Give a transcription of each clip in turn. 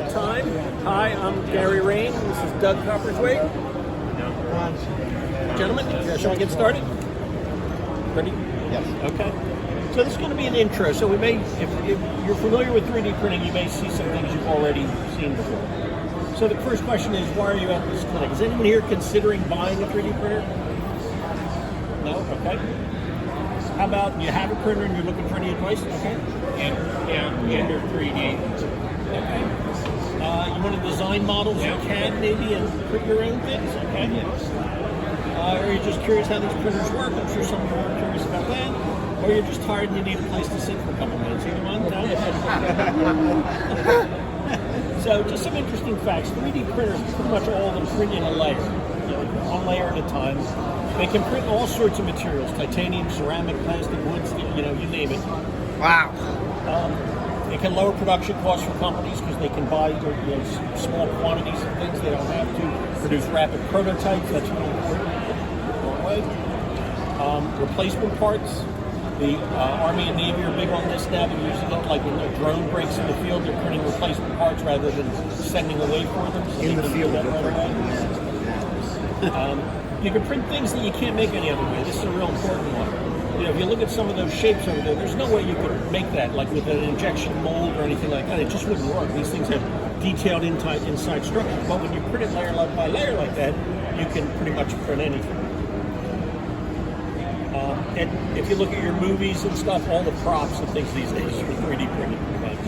Time. Hi, I'm Gary Rain. This is Doug Copperswaite. Gentlemen, shall we get started? Ready? Yes. Okay. So this is going to be an intro. So we may, if you're familiar with 3D printing, you may see some things you've already seen before. So the first question is, why are you at this clinic? Is anyone here considering buying a 3D printer? No? Okay. How about you have a printer and you're looking for any advice? Okay. And 3D. Okay. You want to design models you can maybe and print your own things? Okay. Or you're just curious how these printers work? I'm sure some of you are curious about that. Or you're just tired and you need a place to sit for a couple minutes. Either one? No? So just some interesting facts. 3D printers, pretty much all of them print in a layer. One layer at a time. They can print all sorts of materials. Titanium, ceramic, plastic, wood, steel, you name it. Wow. It can lower production costs for companies because they can buy small quantities of things. They don't have to produce rapid prototypes. That's really important. Replacement parts. The Army and Navy are big on this now. They're using it like when a drone breaks in the field, they're printing replacement parts rather than sending away for them. So In the field, that right away. You can print things that you can't make any other way. This is a real important one. If you look at some of those shapes over there, there's no way you could make that like with an injection mold or anything like that. It just wouldn't work. These things have detailed inside structure. But when you print it layer by layer like that, you can pretty much print anything. And if you look at your movies and stuff, all the props and things these days are 3D printed pretty much.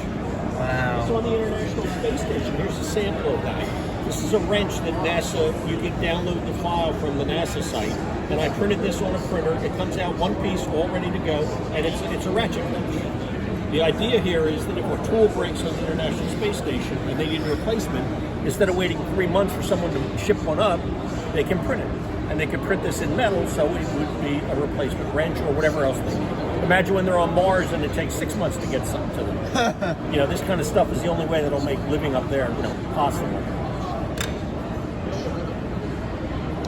Wow. So on the International Space Station, here's a sample of that. This is a wrench that NASA, you can download the file from the NASA site. And I printed this on a printer. It comes out one piece, all ready to go, and it's a ratchet wrench. The idea here is that if a tool breaks on the International Space Station and they need a replacement, instead of waiting 3 months for someone to ship one up, they can print it. And they can print this in metal, so it would be a replacement wrench or whatever else they need. Imagine when they're on Mars and it takes 6 months to get something to them. This kind of stuff is the only way that'll make living up there, possible.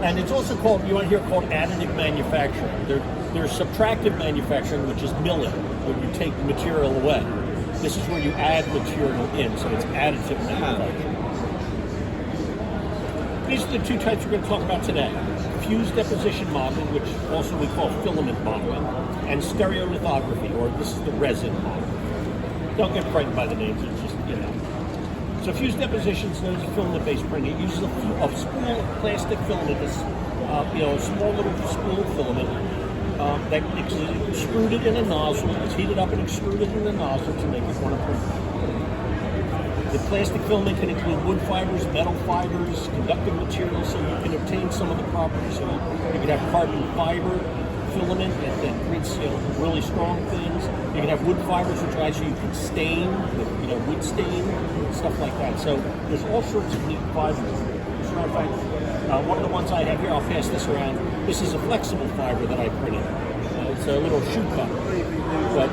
And it's also called, you want to hear called additive manufacturing. There's subtractive manufacturing, which is milling, where you take the material away. This is where you add material in, so it's additive manufacturing. These are the two types we're going to talk about today. Fused deposition modeling, which also we call filament modeling, and stereolithography, or this is the resin model. Don't get frightened by the names, it's just, So fused deposition is known as filament-based printing. It uses a spool of plastic filament, a small little spool of filament that is extruded in a nozzle. It's heated up and extruded in the nozzle to make it want to print. The plastic filament can include wood fibers, metal fibers, conductive materials, so you can obtain some of the properties. So you can have carbon fiber filament that prints really strong things. You can have wood fibers, which actually you can stain, wood stain, stuff like that. So there's all sorts of neat fibers. As a matter of fact, one of the ones I have here, I'll pass this around. This is a flexible fiber that I printed. It's a little shoe cutter, but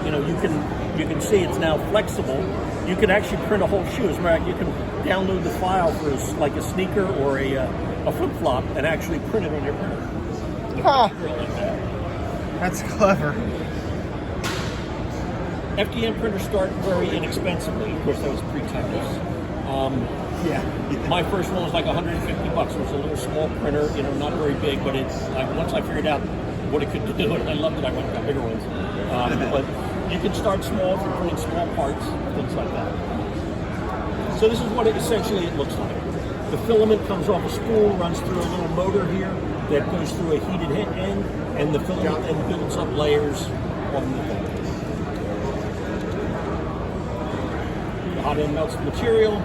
you can see it's now flexible. You can actually print a whole shoe. As a matter of fact, you can download the file for like a sneaker or a flip-flop and actually print it on your printer. That's clever. FDM printers start very inexpensively. Of course, that was pre-Texas. My first one was like $150. It was a little small printer, not very big, but it's like once I figured out what it could do, and I loved it, I went and got bigger ones. But you can start small for printing small parts, things like that. So this is what it essentially looks like. The filament comes off a spool, runs through a little motor here that goes through a heated end, and the filament then builds up layers on the thing. The hot end melts the material,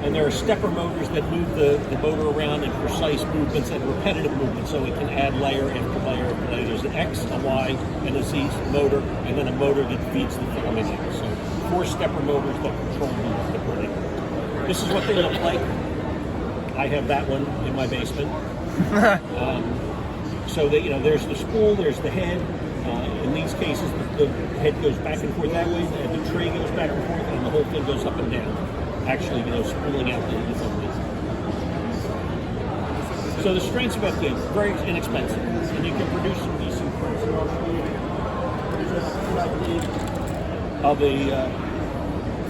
and there are stepper motors that move the motor around in precise movements and repetitive movements, so it can add layer after layer after layer. There's an X, a Y, and a Z motor, and then a motor that feeds the filament in. So 4 stepper motors that control the printing. This is what they look like. I have that one in my basement. So that there's the spool, there's the head. In these cases, the head goes back and forth that way, and the tray goes back and forth, and the whole thing goes up and down. Actually, spooling out the filament. So the strengths of FDM, very inexpensive, and you can produce some decent prints. Of a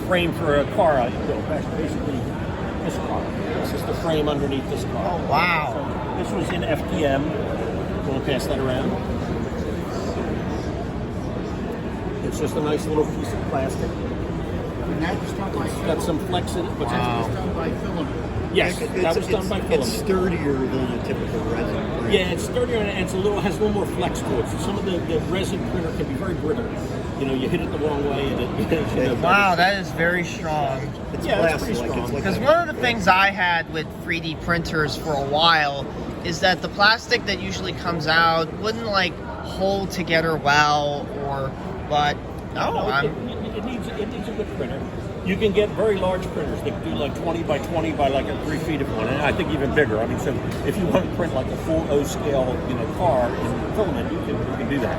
frame for a car I built. That's basically this car. This is the frame underneath this car. Oh, wow. So this was in FDM. We'll pass that around. It's just a nice little piece of plastic. And that's done by It's got some flex in it. What's Wow. It's done by filament. Yes, that was done by It's filament. sturdier than a typical resin print. Yeah, it's sturdier and it's has a little more flex to it. So some of the resin printer can be very brittle. You know, you hit it the wrong way and it. Wow, that is very strong. It's Yeah, it's plastic. pretty strong. It's like Because one of the things I had with 3D printers for a while is that the plastic that usually comes out wouldn't like hold together well, but it needs a good printer. You can get very large printers that do like 20 by 20 by like a 3 feet of one, and I think even bigger. I mean, so if you want to print like a full O scale, car in filament, you can do that.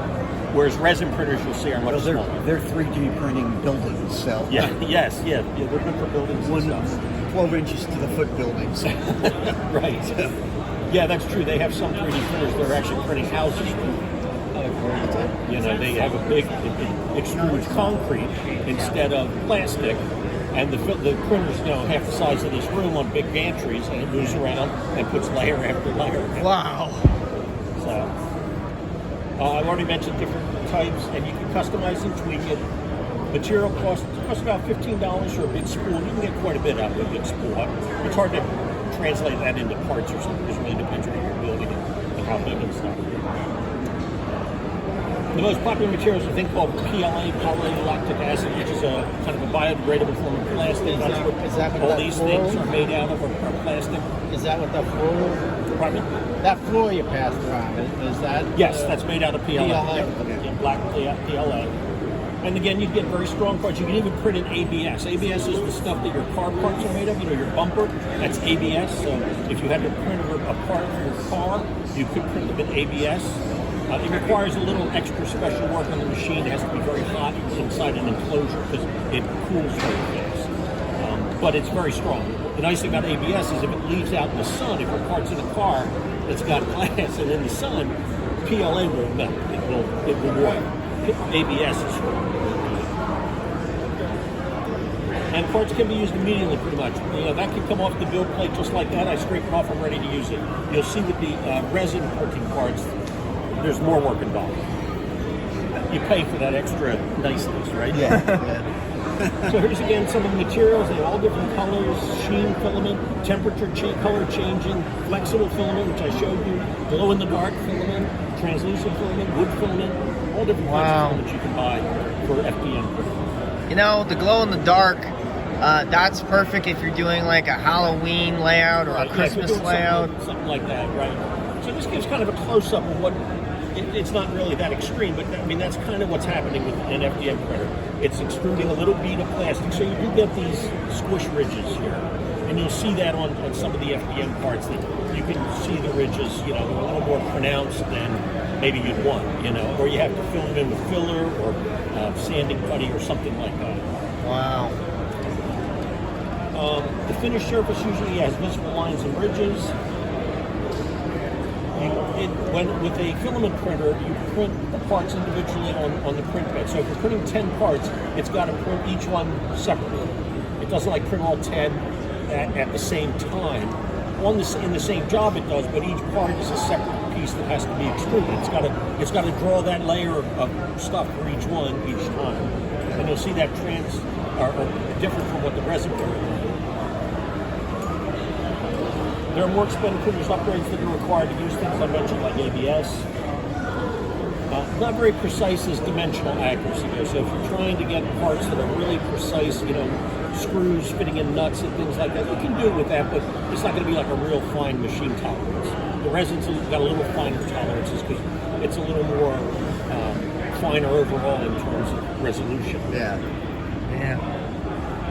Whereas resin printers, you'll see, are much smaller. they're 3D printing buildings, so Yeah, yeah, they're good for buildings and stuff. 12 inches to the foot buildings. Right. Yeah, that's true. They have some 3D printers that are actually printing houses. You know, they have a big, it extrudes concrete instead of plastic, and the printers, half the size of this room on big gantries, and it moves around and puts layer after layer. wow. So, I've already mentioned different types, and you can customize and tweak it. Material costs about $15 for a big spool. You can get quite a bit out of a big spool. It's hard to translate that into parts or something, because it really depends on what you're building and how big and stuff. The most popular material is a thing called PLA, polylactic acid, which is a kind of a biodegradable form of plastic. Is that what all that these floor things is? are made out of are plastic. Is that what the floor? Pardon me? That floor you passed around is that? Yes, that's made out of PLA. PLA. Yeah, black PLA. And again, you get very strong parts. You can even print in ABS. ABS is the stuff that your car parts are made of. Your bumper, that's ABS. So if you had to print a part for your car, you could print them in ABS. It requires a little extra special work on the machine. It has to be very hot inside an enclosure because it cools very fast. But it's very strong. The nice thing about ABS is if it leaves out in the sun, if your part's in a car that's got glass and in the sun, PLA will melt. It will warp. ABS is strong. And parts can be used immediately, pretty much. That can come off the build plate just like that. I scrape it off. I'm ready to use it. You'll see with the resin printing parts, there's more work involved. You pay for that extra niceness, right? Yeah. So here's again some of the materials. They have all different colors: sheen filament, temperature color changing, flexible filament, which I showed you, glow in the dark filament, translucent filament, wood filament, all different kinds of filaments you can buy for FDM. The glow in the dark, that's perfect if you're doing like a Halloween layout or a Christmas layout. Something like that, right? So this gives kind of a close-up of what, it's not really that extreme, but I mean, that's kind of what's happening with an FDM printer. It's extruding a little bead of plastic, so you do get these squish ridges here. And you'll see that on some of the FDM parts, that you can see the ridges, they're a little more pronounced than maybe you'd want, or you have to fill them in with filler or sanding putty or something like that. Wow. The finished surface usually has visible lines and ridges. With a filament printer, you print the parts individually on the print bed. So if you're printing 10 parts, it's got to print each one separately. It doesn't like print all 10 at the same time. In the same job it does, but each part is a separate piece that has to be extruded. It's got to draw that layer of stuff for each one each time. And you'll see that are different from what the resin printer is. There are more expenditures, upgrades that are required to use things I mentioned, like ABS. Not very precise as dimensional accuracy there. So if you're trying to get parts that are really precise, screws fitting in nuts and things like that, you can do it with that, but it's not going to be like a real fine machine tolerance. The resin's got a little finer tolerances because it's a little more finer overall in terms of resolution. Yeah.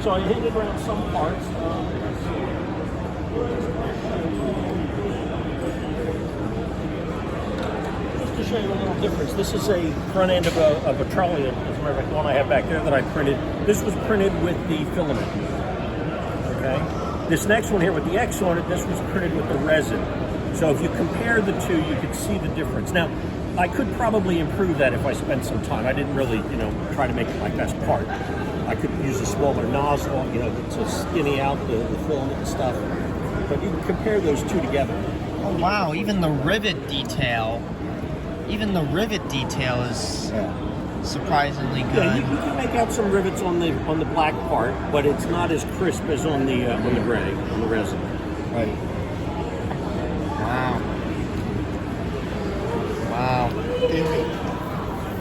So I handed around some parts. Just to show you a little difference, this is a front end of a trolley, as a matter of fact, the one I have back there that I printed. This was printed with the filament. Okay. This next one here with the X on it, this was printed with the resin. So if you compare the two, you could see the difference. Now, I could probably improve that if I spent some time. I didn't really, try to make it my best part. I could use a smaller nozzle, to skinny out the filament and stuff. But you can compare those two together. Oh wow, even the rivet detail is surprisingly Yeah, good. you can make out some rivets on the black part, but it's not as crisp as on the gray, on the resin. Right. Wow. Wow.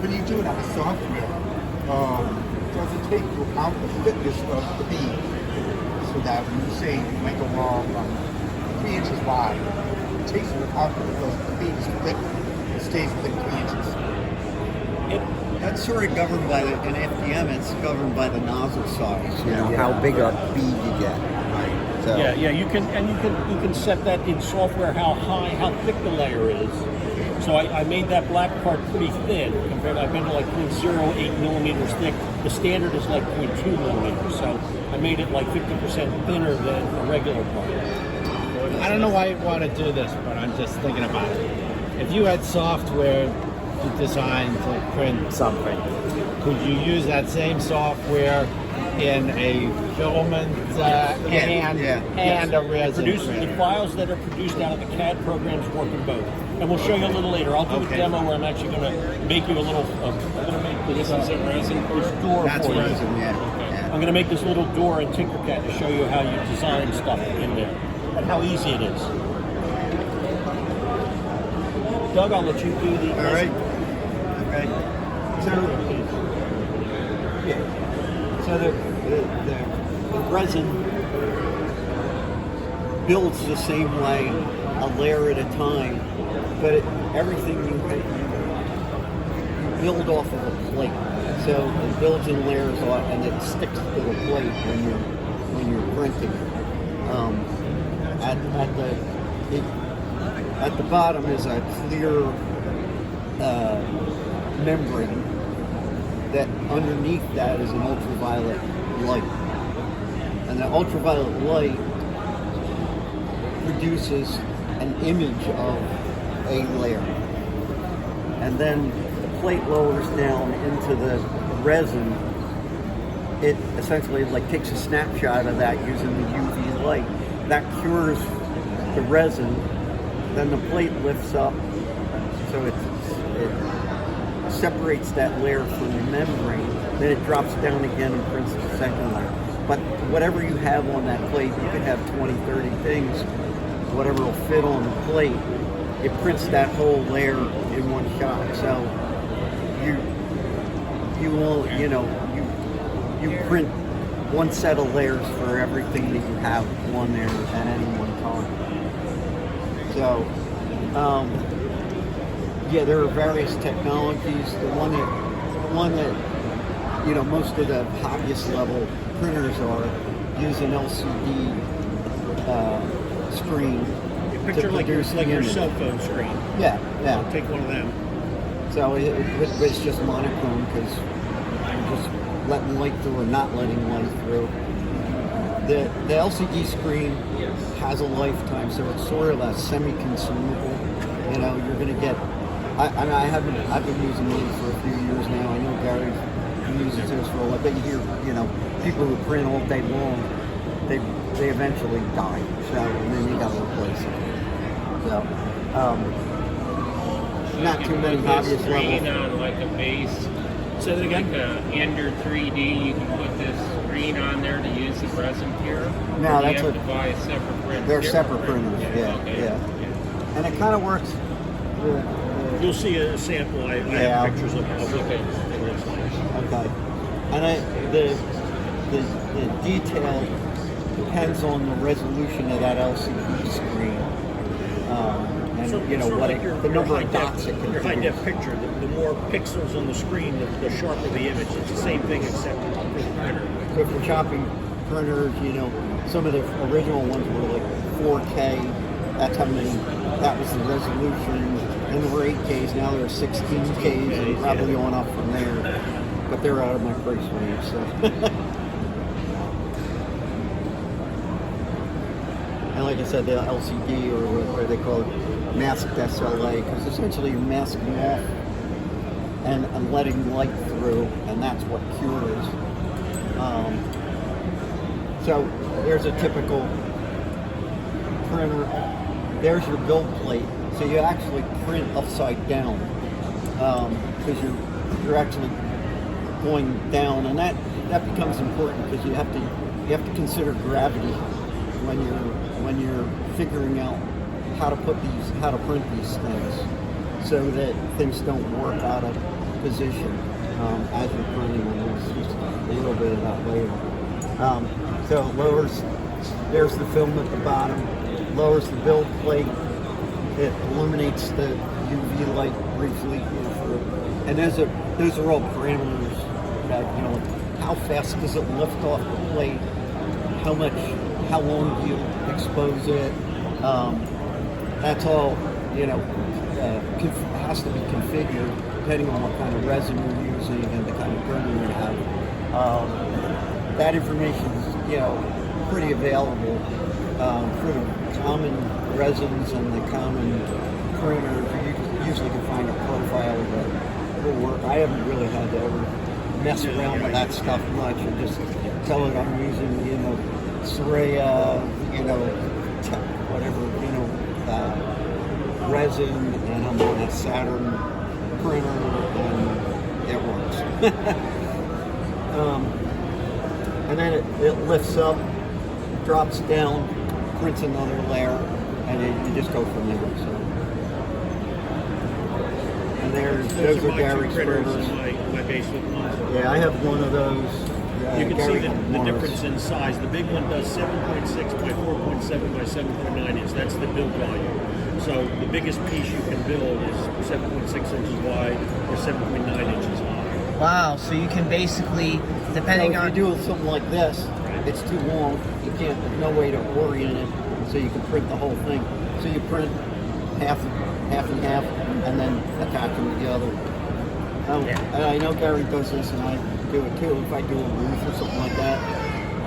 When you do it on the software, does it take into account the thickness of the bead? So that when you say you make a wall from 3 inches wide, it takes into account that the bead is thick, it stays within 3 inches. That's sort of governed by in FDM. It's governed by the nozzle size. How big a bead you get. Right. So, Yeah, you can set that in software how thick the layer is. So I made that black part pretty thin compared. I've been to like 0.08 millimeters thick. The standard is like 0.2 millimeters. So I made it like 50% thinner than a regular part. I don't know why you want to do this, but I'm just thinking about it. If you had software to design to print something, could you use that same software in a filament and a resin The printer? files that are produced out of the CAD programs work in both. And we'll show you a little later. I'll do a demo where I'm actually going to make you a little. I'm going to make this is a resin door That's for you. resin, I'm going to make this little door in Tinkercad to show you how you design stuff in there and how easy it is. Doug, I'll let you do the. All right. Okay. So the resin builds the same way, a layer at a time, but everything you build off of a plate. So it builds in layers and it sticks to the plate when you're printing. At the bottom is a clear membrane that underneath that is an ultraviolet light. And the ultraviolet light produces an image of a layer. And then the plate lowers down into the resin. It essentially takes a snapshot of that using the UV light. That cures the resin. Then the plate lifts up, so it separates that layer from the membrane. Then it drops down again and prints the second layer. But whatever you have on that plate, you could have 20, 30 things, whatever will fit on the plate, it prints that whole layer in one shot. So you print one set of layers for everything that you have on there at any one time. So, there are various technologies. The one that most of the hobbyist level printers are use an LCD screen Picture to like your produce the your image. cell phone screen. Yeah. Take one of them. So it's just monochrome because you're just letting light through or not letting light through. The LCD screen has a lifetime, so it's sort of a semi-consumable. You're going to get. I've been using these for a few years now. I know Gary uses this for a while, but you hear people who print all day long, they eventually die. So and then you got to replace it. So not too many hobbyist Screen level. on like a base, Say that again. like a Ender 3D. You can put this screen on there to use the resin cure. No, Or do that's you have a- to buy a separate printer. They're separate printers. Yeah. Okay. And it kind of works. You'll see a sample. I Yeah. have pictures of what it looks like. Okay. And the detail depends on the resolution of that LCD screen. And So, sort of what like the number of dots it can your high produce. def picture. The more pixels on the screen, the sharper the image. It's the same thing except for the printer. So for chopping printers, some of the original ones were like 4K. That was the resolution. And there were 8Ks. Now there are 16Ks and probably on up from there. But they're out of my price range. So. And like I said, the LCD or what they call it, masked SLA, because essentially you're masking off and letting light through, and that's what cures. So there's a typical printer. There's your build plate. So you actually print upside down because you're actually going down, and that becomes important because you have to consider gravity when you're figuring out how to print these things so that things don't work out of position as you're printing them. There's just a little bit of that later. So it lowers. There's the film at the bottom. Lowers the build plate. It eliminates the UV light briefly, and those are all parameters that, how fast does it lift off the plate, how long do you expose it, that's all, has to be configured depending on what kind of resin you're using and the kind of printer you have. That information is, pretty available for the common resins and the common printers. You usually can find a profile that will work. I haven't really had to ever mess around with that stuff much and just tell it I'm using, Soraya, whatever, resin, and I'm on a Saturn printer, and it works. And then it lifts up, drops down, prints another layer, and then you just go from there. So, and those are Gary's printers. My basement model. Yeah, I have one of those. You can Gary see the Morris. difference in size. The big one does 7.6 by 4.7 by 7.9 inches. That's the build volume. So the biggest piece you can build is 7.6 inches wide or 7.9 inches high. Wow. So you can basically, depending So if on you do something like this, it's too long. You can't. There's no way to orient it, so you can print the whole thing. So you print half and half, and then attach them together. And I know Gary does this, and I do it too. If I do a roof or something like that,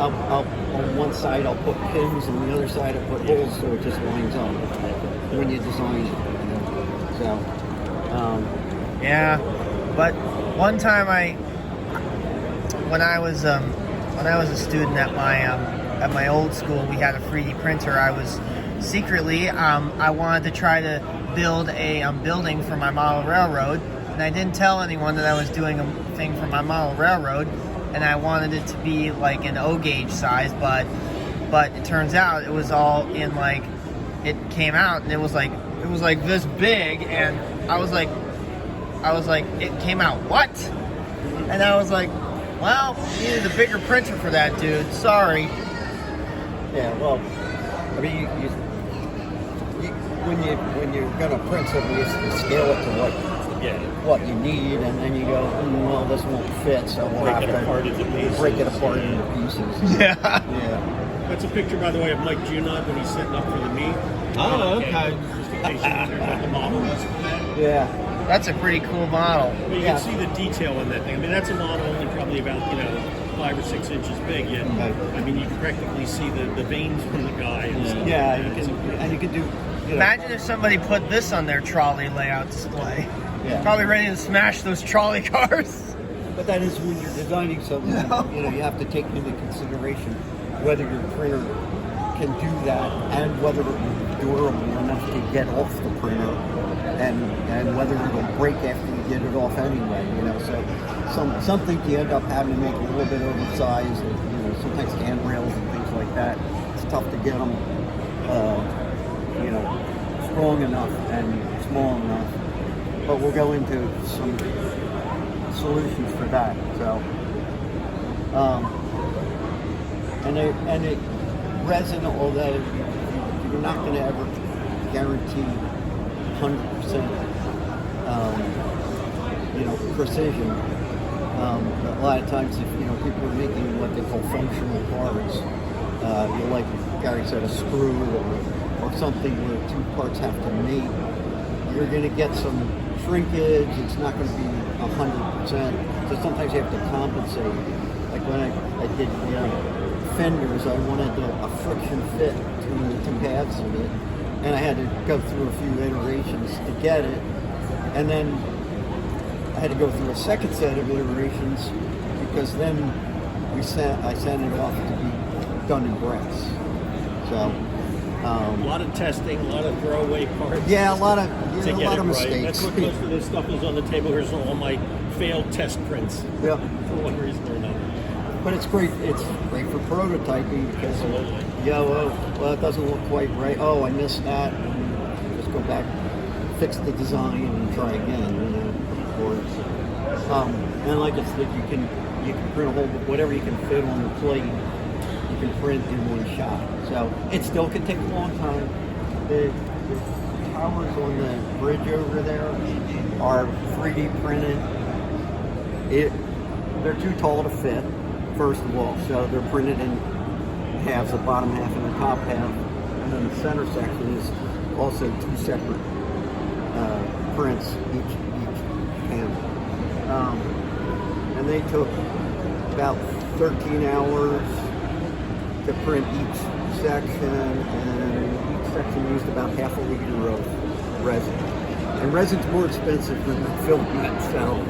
I'll on one side I'll put pins, and the other side I'll put holes, so it just lines up when you design it. So, Yeah, but one time when I was a student at my old school, we had a 3D printer. I was secretly I wanted to try to build a building for my model railroad, and I didn't tell anyone that I was doing a thing for my model railroad, and I wanted it to be like an O gauge size, but it turns out it was all in it came out and it was like this big, and I was like, it came out what? And I was like, well, you needed a bigger printer for that, dude. Sorry. yeah. Well, I mean, when you're gonna print something, you scale it to what you need, and then you go, well, this won't fit, so we'll Break have it apart into pieces. break it apart into pieces. Yeah. Yeah. That's a picture, by the way, of Mike Junod when he's setting up for the meet. Oh, okay. Just in case you wonder what the model is. Yeah. That's a pretty cool model. But you can see the detail in that thing. I mean, that's a model only probably about 5 or 6 inches big. Yet, I mean, you can practically see the veins from the guy. And Yeah, you can do. Imagine if somebody put this on their trolley layout display. Yeah. Probably ready to smash those trolley cars. But that is when you're designing something. You have to take into consideration whether your printer can do that and whether it's durable enough to get off the printer, and whether it'll break after you get it off anyway. So some things you end up having to make a little bit oversized. Sometimes handrails and things like that. It's tough to get them, strong enough and small enough. But we'll go into some solutions for that. So, resin, although you're not going to ever guarantee 100%, precision. A lot of times, if people are making what they call functional parts, like Gary said, a screw or something where two parts have to mate, you're going to get some shrinkage. It's not going to be 100%. So sometimes you have to compensate. Like when I did fenders, I wanted a friction fit between the two halves of it, and I had to go through a few iterations to get it, and then I had to go through a second set of iterations because then we I sent it off to be done in brass. So. A lot of testing, a lot of throwaway parts. Yeah, a lot of to get it right. mistakes. That's what most of this stuff is on the table. Here's all my failed test prints Yeah, for one reason or another. but it's great. It's great for prototyping because Absolutely. well, it doesn't look quite right. Oh, I missed that. And just go back, fix the design, and try again. And like it's that you can print a whole whatever you can fit on the plate. You can print in one shot. So it still can take a long time. The towers on the bridge over there are 3D printed. They're too tall to fit, first of all. So they're printed in halves, the bottom half and the top half. And then the center section is also two separate prints, each panel. And they took about 13 hours to print each section, and each section used about half a liter of resin. And resin's more expensive than filament, so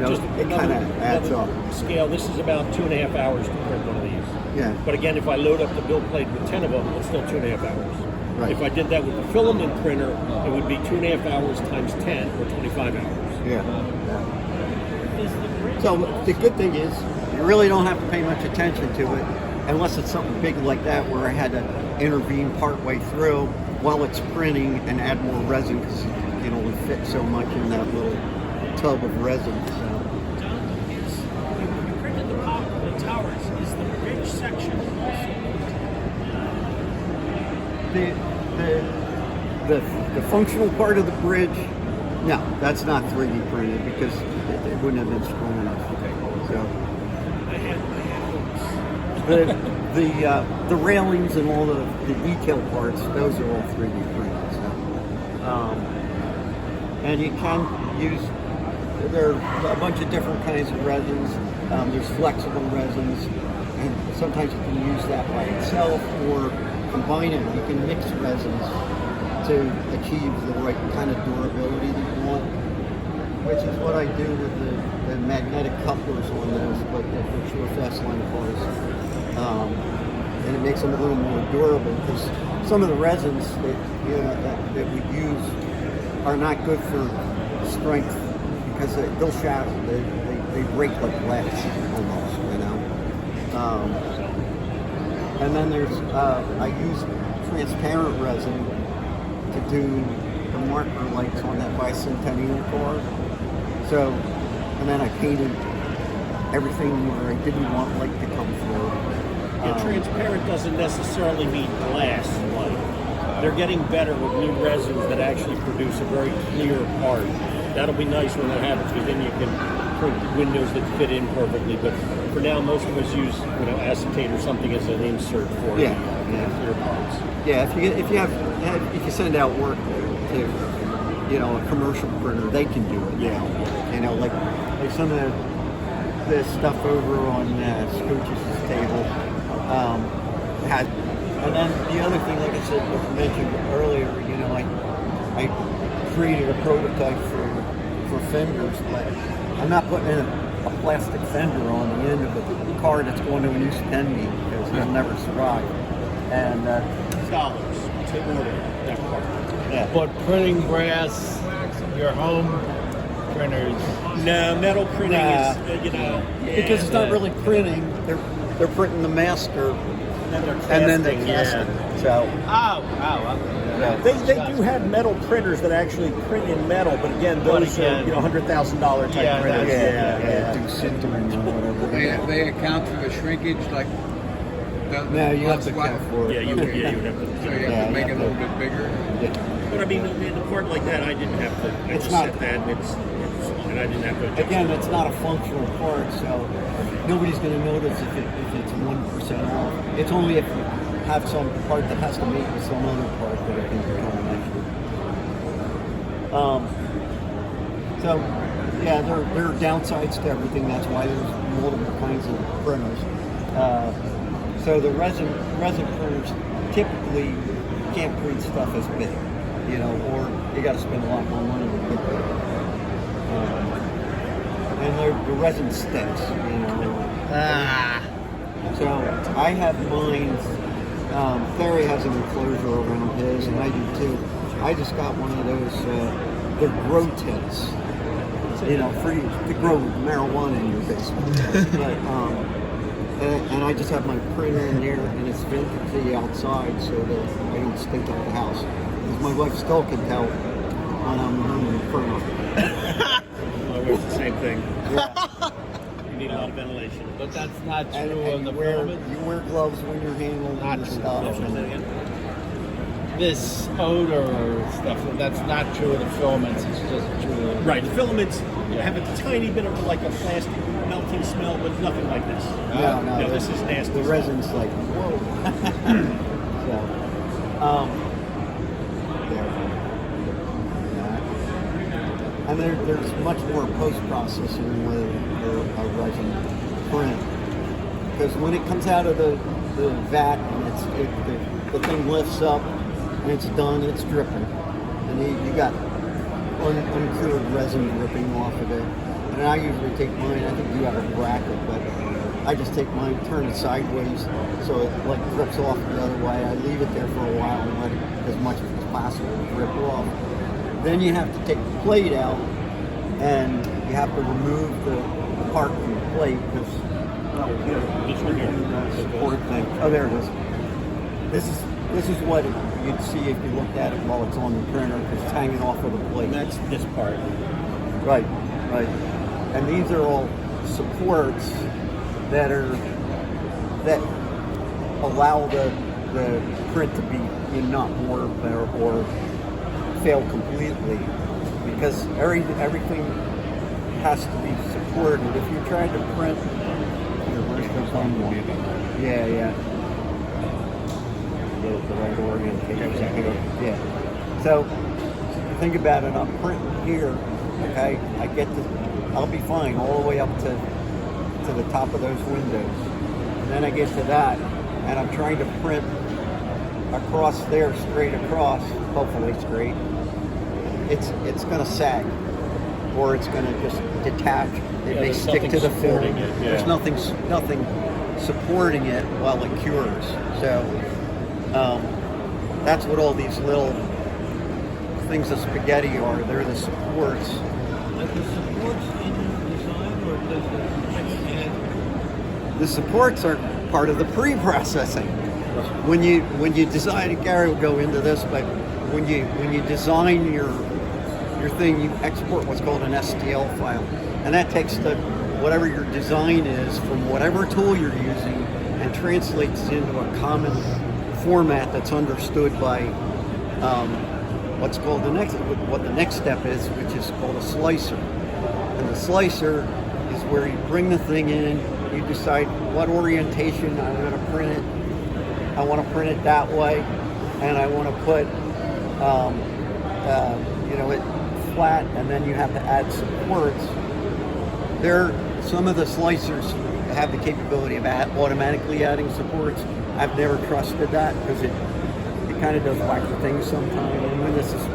Just it kind of adds up. Scale. This is about 2.5 hours to print one of these. Yeah. But again, if I load up the build plate with 10 of them, it's still 2.5 hours. Right. If I did that with the filament printer, it would be 2.5 hours times 10, or 25 hours. Yeah. So the good thing is, you really don't have to pay much attention to it, unless it's something big like that where I had to intervene partway through while it's printing and add more resin because you can only fit so much in that little tub of resin. So. You printed the towers. Is the bridge section The functional part of the bridge, no, that's not 3D printed because it wouldn't have been strong enough. So. The railings and all the detail parts, those are all 3D printed. So. And you can use, there are a bunch of different kinds of resins. There's flexible resins, and sometimes you can use that by itself or combine it. You can mix resins to achieve the right kind of durability that you want, which is what I do with the magnetic couplers on those, but they're sure fast line cars. And it makes them a little more durable because some of the resins that we use are not good for strength because they'll shatter. They break like glass almost, And then there's I use transparent resin to do the marker lights on that bicentennial car. So, and then I painted everything where I didn't want light to come through. transparent doesn't necessarily mean glass light. They're getting better with new resins that actually produce a very clear part. That'll be nice when that happens because then you can print windows that fit in perfectly. But for now, most of us use acetate or something as an insert for clear parts. Yeah, if you send out work to a commercial printer, they can do it. Yeah, like some of the stuff over on Scooch's table had. And then the other thing, like I said, I mentioned earlier, I created a prototype for fenders, but I'm not putting in a plastic fender on the end of a car that's going to an East Penny because it'll never survive. And Dollars to order that part. yeah, But printing brass, your home printers, No, metal printing is, because it's not really printing; they're printing the master and then they cast it. So They do have metal printers that actually print in metal, but again, those are $100,000 type printers. do sintering or whatever. They account for the shrinkage, like. No, you have to account for it. You would have to. So you have to make it a little bit bigger. But I mean, in a part like that, I didn't have to. I It's just not- set that, and it's and I didn't have to. Adjust Again, it. it's not a functional part, so nobody's going to notice if it's 1% off. It's only if you have some part that has to mate with some other part that it can become an issue. So, yeah, there are downsides to everything. That's why there's multiple kinds of printers. So the resin printers typically can't print stuff as big, or you got to spend a lot more money to print that. And the resin sticks, So I have mine. Barry has an enclosure around his, and I do too. I just got one of those, the grow tents, for you to grow marijuana in your basement. But, and I just have my printer in there, and it's vented to the outside so that I don't stink up the house. Because my wife still can tell when I'm running the printer. My wife's the same thing. You need a lot of ventilation. But that's not And, true and on the you wear filament. gloves when you're handling Not the true. stuff. Say that again? This odor stuff, that's not true of the filaments. It's just true of Right. The filaments have a tiny bit of like a plastic melting smell, but nothing like this. No, This is nasty. The stuff. resin's like, whoa. So, there. And there's much more post-processing with a resin print. Because when it comes out of the vat and the thing lifts up and it's done, it's dripping. And you got uncured resin dripping off of it. And I usually take mine, I think you have a bracket, but I just take mine, turn it sideways so it like drips off the other way. I leave it there for a while and let it, as much as possible, drip off. Then you have to take the plate out and you have to remove the part from the plate because This one here. support thing. Oh, there it is. This is what you'd see if you looked at it while it's on the printer because it's hanging off of the plate. And that's this part. Right. And these are all supports that allow the print to be not warp or fail completely because everything has to be supported. If you're trying to print, where's the thumb one? Yeah. The right orientation. Yeah. So think about it. I'm printing here. Okay, I'll be fine all the way up to the top of those windows. And then I get to that, and I'm trying to print across there, straight across, hopefully straight. It's going to sag, or it's going to just detach. It may there's stick to the nothing film. supporting it, yeah. There's nothing supporting it while it cures. So that's what all these little things of spaghetti are. They're the supports. The supports are part of the pre-processing. When you design, Gary will go into this, but when you design your thing, you export what's called an STL file, and that takes whatever your design is from whatever tool you're using and translates it into a common format that's understood by what's called what the next step is, which is called a slicer. And the slicer is where you bring the thing in, you decide what orientation I want to print it. I want to print it that way, and I want to put it flat, and then you have to add supports. Some of the slicers have the capability of automatically adding supports. I've never trusted that because it kind of does wacky things sometimes. And when this is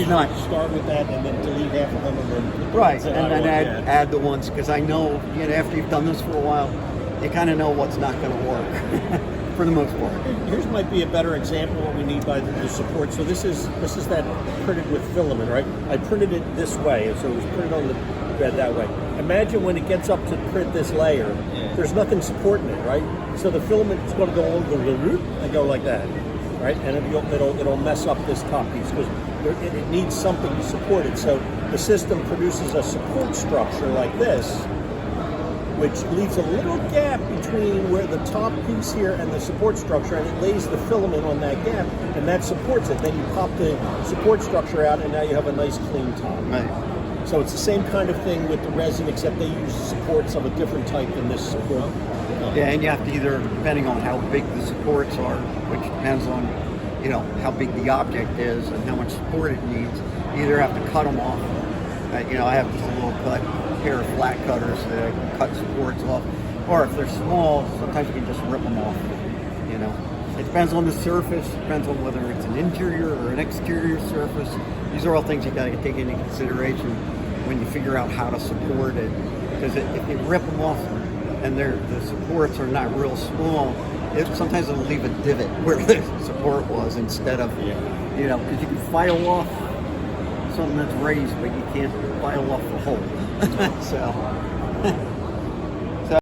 not Start with that and then delete half of them and then right, and then add the ones because I know after you've done this for a while, you kind of know what's not going to work for the most part. Here's might be a better example of what we need by the support. So this is that printed with filament, right? I printed it this way, so it was printed on the bed that way. Imagine when it gets up to print this layer, there's nothing supporting it, right? So the filament is going to go over the root and go like that, right? And it'll mess up this top piece because it needs something to support it. So the system produces a support structure like this, which leaves a little gap between where the top piece here and the support structure, and it lays the filament on that gap, and that supports it. Then you pop the support structure out, and now you have a nice clean top. Right. So it's the same kind of thing with the resin, except they use supports of a different type than this support. Yeah, and you have to either, depending on how big the supports are, which depends on, how big the object is and how much support it needs, you either have to cut them off. I have just a little pair of flat cutters that I can cut supports off. Or if they're small, sometimes you can just rip them off. It depends on the surface, depends on whether it's an interior or an exterior surface. These are all things you got to take into consideration when you figure out how to support it. Because if you rip them off and the supports are not real small, sometimes it'll leave a divot where the support was instead of, you know, because you can file off something that's raised, but you can't file off the hole. So